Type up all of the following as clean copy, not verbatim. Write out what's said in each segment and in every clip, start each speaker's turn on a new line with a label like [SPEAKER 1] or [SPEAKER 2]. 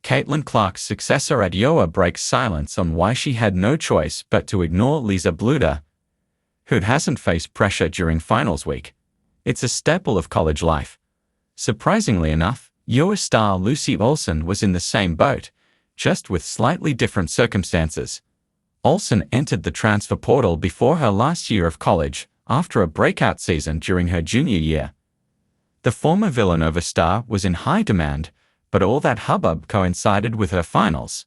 [SPEAKER 1] Caitlin Clark's successor at Iowa breaks silence on why she had no choice but to ignore Lisa Bluder, who hasn't faced pressure during finals week. It's a staple of college life. Surprisingly enough, Iowa star Lucy Olsen was in the same boat, just with slightly different circumstances. Olsen entered the transfer portal before her last year of college, after a breakout season during her junior year. The former Villanova star was in high demand, but all that hubbub coincided with her finals.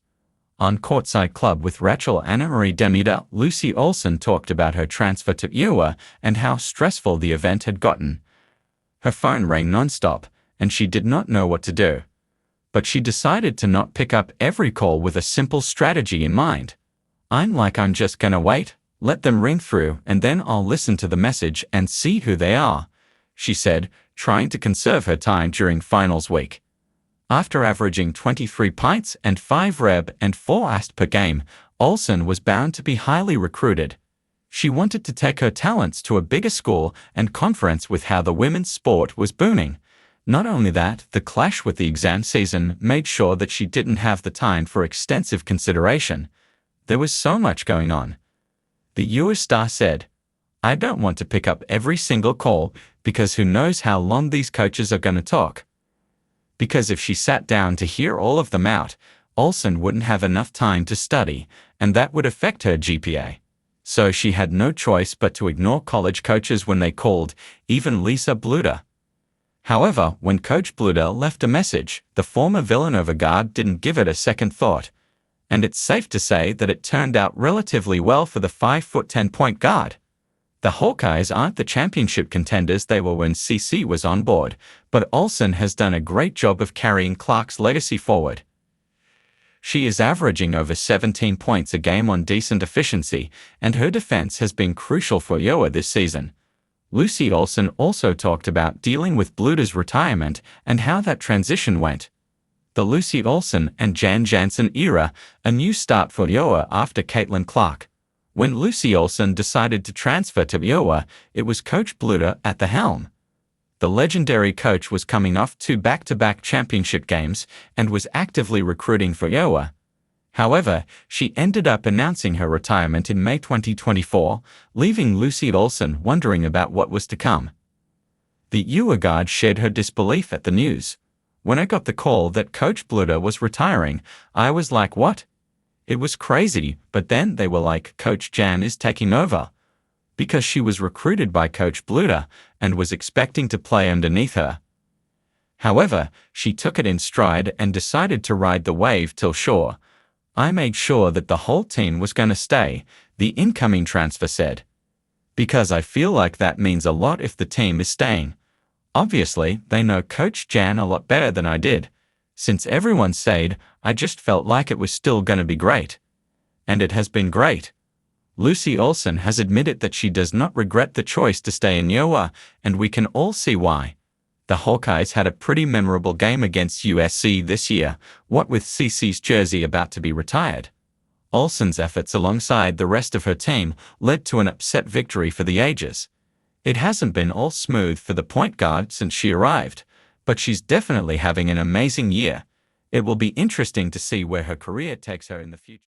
[SPEAKER 1] On Courtside Club with Rachel Annamarie DeMita, Lucy Olsen talked about her transfer to Iowa and how stressful the event had gotten. Her phone rang nonstop, and she did not know what to do. But she decided to not pick up every call with a simple strategy in mind. I'm just gonna wait, let them ring through, and then I'll listen to the message and see who they are, she said, trying to conserve her time during finals week. After averaging 23 pints and 5 reb and 4 assists per game, Olsen was bound to be highly recruited. She wanted to take her talents to a bigger school and conference with how the women's sport was booming. Not only that, the clash with the exam season made sure that she didn't have the time for extensive consideration. There was so much going on. The US star said, "I don't want to pick up every single call because who knows how long these coaches are going to talk." Because if she sat down to hear all of them out, Olsen wouldn't have enough time to study, and that would affect her GPA. So she had no choice but to ignore college coaches when they called, even Lisa Bluder. However, when Coach Bluder left a message, the former Villanova guard didn't give it a second thought. And it's safe to say that it turned out relatively well for the 5'10" point guard. The Hawkeyes aren't the championship contenders they were when CC was on board, but Olsen has done a great job of carrying Clark's legacy forward. She is averaging over 17 points a game on decent efficiency, and her defense has been crucial for Iowa this season. Lucy Olsen also talked about dealing with Bluder's retirement and how that transition went. The Lucy Olsen and Jan Jansen era, a new start for Iowa after Caitlin Clark. When Lucy Olsen decided to transfer to Iowa, it was Coach Bluder at the helm. The legendary coach was coming off 2 back-to-back championship games and was actively recruiting for Iowa. However, she ended up announcing her retirement in May 2024, leaving Lucy Olsen wondering about what was to come. The Iowa guard shared her disbelief at the news. "When I got the call that Coach Bluder was retiring, I was like, what? It was crazy, but then they were like, Coach Jan is taking over." Because she was recruited by Coach Bluder and was expecting to play underneath her. However, she took it in stride and decided to ride the wave till shore. "I made sure that the whole team was going to stay," the incoming transfer said. "Because I feel like that means a lot if the team is staying. Obviously, they know Coach Jan a lot better than I did. Since everyone stayed, I just felt like it was still going to be great. And it has been great." Lucy Olsen has admitted that she does not regret the choice to stay in Iowa, and we can all see why. The Hawkeyes had a pretty memorable game against USC this year, what with CC's jersey about to be retired. Olsen's efforts alongside the rest of her team led to an upset victory for the ages. It hasn't been all smooth for the point guard since she arrived, but she's definitely having an amazing year. It will be interesting to see where her career takes her in the future.